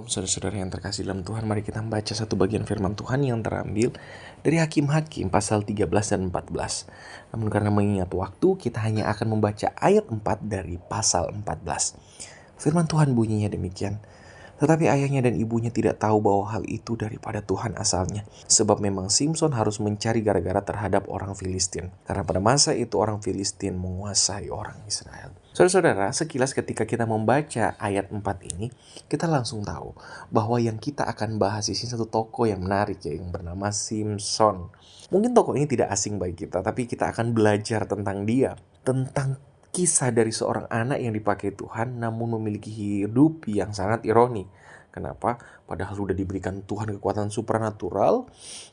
Saudara-saudara yang terkasih dalam Tuhan, mari kita membaca satu bagian firman Tuhan yang terambil dari Hakim-Hakim pasal 13 dan 14. Namun karena mengingat waktu, kita hanya akan membaca ayat 4 dari pasal 14. Firman Tuhan bunyinya demikian. Tetapi ayahnya dan ibunya tidak tahu bahwa hal itu daripada Tuhan asalnya. Sebab memang Simson harus mencari gara-gara terhadap orang Filistin. Karena pada masa itu orang Filistin menguasai orang Israel. Saudara-saudara, sekilas ketika kita membaca ayat 4 ini, kita langsung tahu bahwa yang kita akan bahas di sini satu tokoh yang menarik, yang bernama Simson. Mungkin tokoh ini tidak asing bagi kita, tapi kita akan belajar tentang dia. Tentang kisah dari seorang anak yang dipakai Tuhan namun memiliki hidup yang sangat ironi. Kenapa? Padahal sudah diberikan Tuhan kekuatan supranatural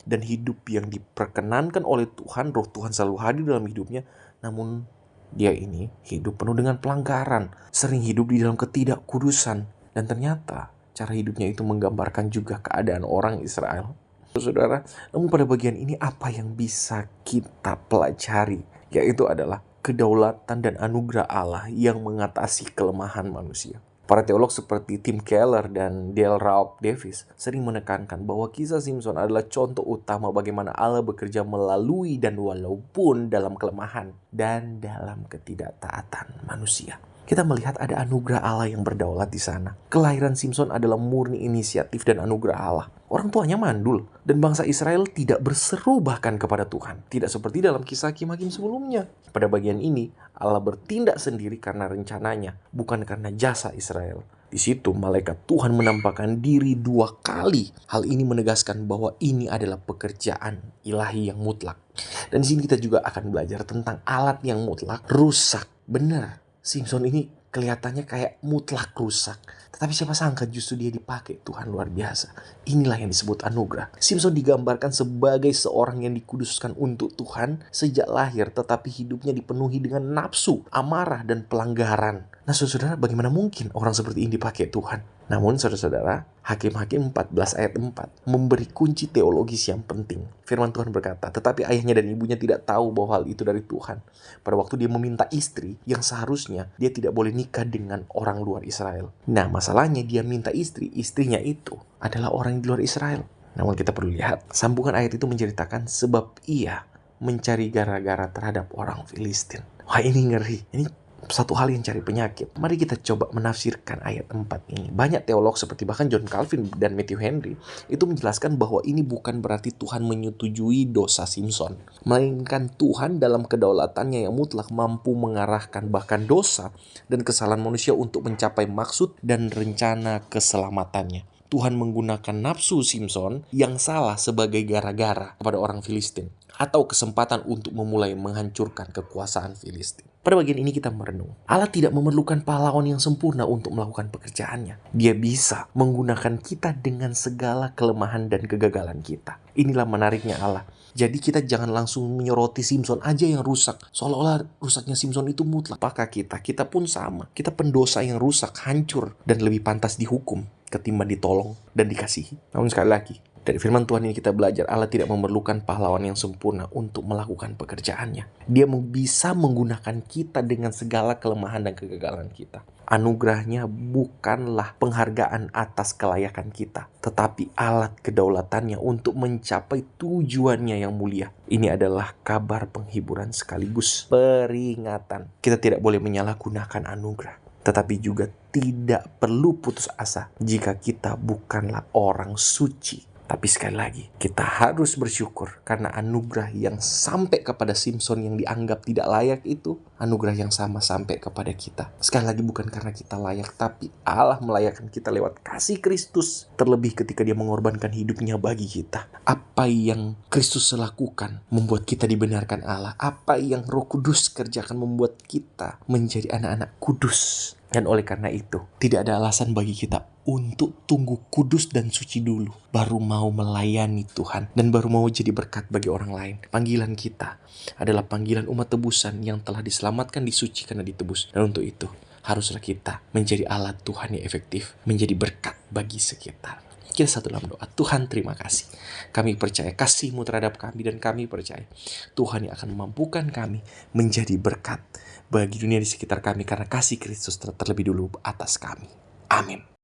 dan hidup yang diperkenankan oleh Tuhan, roh Tuhan selalu hadir dalam hidupnya. Namun dia ini hidup penuh dengan pelanggaran, sering hidup di dalam ketidakkudusan. Dan ternyata cara hidupnya itu menggambarkan juga keadaan orang Israel. Saudara, namun pada bagian ini apa yang bisa kita pelajari? Yaitu adalah kedaulatan dan anugerah Allah yang mengatasi kelemahan manusia. Para teolog seperti Tim Keller dan Dale Ralph Davis sering menekankan bahwa kisah Simson adalah contoh utama bagaimana Allah bekerja melalui dan walaupun dalam kelemahan dan dalam ketidaktaatan manusia. Kita melihat ada anugerah Allah yang berdaulat di sana. Kelahiran Simson adalah murni inisiatif dan anugerah Allah. Orang tuanya mandul dan bangsa Israel tidak berseru bahkan kepada Tuhan. Tidak seperti dalam kisah Hakim-Hakim sebelumnya. Pada bagian ini, Allah bertindak sendiri karena rencananya, bukan karena jasa Israel. Di situ, malaikat Tuhan menampakkan diri 2 kali. Hal ini menegaskan bahwa ini adalah pekerjaan ilahi yang mutlak. Dan di sini kita juga akan belajar tentang alat yang mutlak rusak. Benar. Simson ini kelihatannya kayak mutlak rusak. Tetapi siapa sangka justru dia dipakai Tuhan luar biasa. Inilah yang disebut anugerah. Simson digambarkan sebagai seorang yang dikuduskan untuk Tuhan sejak lahir. Tetapi hidupnya dipenuhi dengan nafsu, amarah, dan pelanggaran. Nah saudara, bagaimana mungkin orang seperti ini dipakai Tuhan? Namun saudara-saudara, Hakim-Hakim 14 ayat 4 memberi kunci teologis yang penting. Firman Tuhan berkata, tetapi ayahnya dan ibunya tidak tahu bahwa hal itu dari Tuhan. Pada waktu dia meminta istri yang seharusnya dia tidak boleh nikah dengan orang luar Israel. Nah masalahnya dia minta istri, istrinya itu adalah orang di luar Israel. Namun kita perlu lihat, sambungan ayat itu menceritakan sebab ia mencari gara-gara terhadap orang Filistin. Wah ini ngeri, ini satu hal yang cari penyakit. Mari kita coba menafsirkan ayat 4 ini. Banyak teolog seperti bahkan John Calvin dan Matthew Henry itu menjelaskan bahwa ini bukan berarti Tuhan menyetujui dosa Simson, melainkan Tuhan dalam kedaulatannya yang mutlak mampu mengarahkan bahkan dosa dan kesalahan manusia untuk mencapai maksud dan rencana keselamatannya. Tuhan menggunakan nafsu Simson yang salah sebagai gara-gara kepada orang Filistin atau kesempatan untuk memulai menghancurkan kekuasaan Filistin. Pada bagian ini kita merenung. Allah tidak memerlukan pahlawan yang sempurna untuk melakukan pekerjaannya. Dia bisa menggunakan kita dengan segala kelemahan dan kegagalan kita. Inilah menariknya Allah. Jadi kita jangan langsung menyoroti Simson aja yang rusak. Seolah-olah rusaknya Simson itu mutlak. Apakah kita pun sama. Kita pendosa yang rusak, hancur, dan lebih pantas dihukum ketimbang ditolong dan dikasihi. Namun sekali lagi, dari firman Tuhan ini kita belajar Allah tidak memerlukan pahlawan yang sempurna untuk melakukan pekerjaannya. Dia bisa menggunakan kita dengan segala kelemahan dan kegagalan kita. Anugerahnya bukanlah penghargaan atas kelayakan kita, tetapi alat kedaulatannya untuk mencapai tujuannya yang mulia. Ini adalah kabar penghiburan sekaligus peringatan. Kita tidak boleh menyalahgunakan anugerah, tetapi juga tidak perlu putus asa jika kita bukanlah orang suci. Tapi sekali lagi, kita harus bersyukur karena anugerah yang sampai kepada Simson yang dianggap tidak layak itu, anugerah yang sama sampai kepada kita. Sekali lagi bukan karena kita layak, tapi Allah melayakkan kita lewat kasih Kristus. Terlebih ketika dia mengorbankan hidupnya bagi kita. Apa yang Kristus lakukan membuat kita dibenarkan Allah. Apa yang Roh Kudus kerjakan membuat kita menjadi anak-anak kudus. Dan oleh karena itu, tidak ada alasan bagi kita untuk tunggu kudus dan suci dulu, baru mau melayani Tuhan, dan baru mau jadi berkat bagi orang lain. Panggilan kita adalah panggilan umat tebusan yang telah diselamatkan, disucikan, dan ditebus. Dan untuk itu, haruslah kita menjadi alat Tuhan yang efektif, menjadi berkat bagi sekitar. Kita satu dalam doa. Tuhan, terima kasih. Kami percaya kasih-Mu terhadap kami, dan kami percaya Tuhan yang akan memampukan kami menjadi berkat bagi dunia di sekitar kami karena kasih Kristus terlebih dulu atas kami. Amin.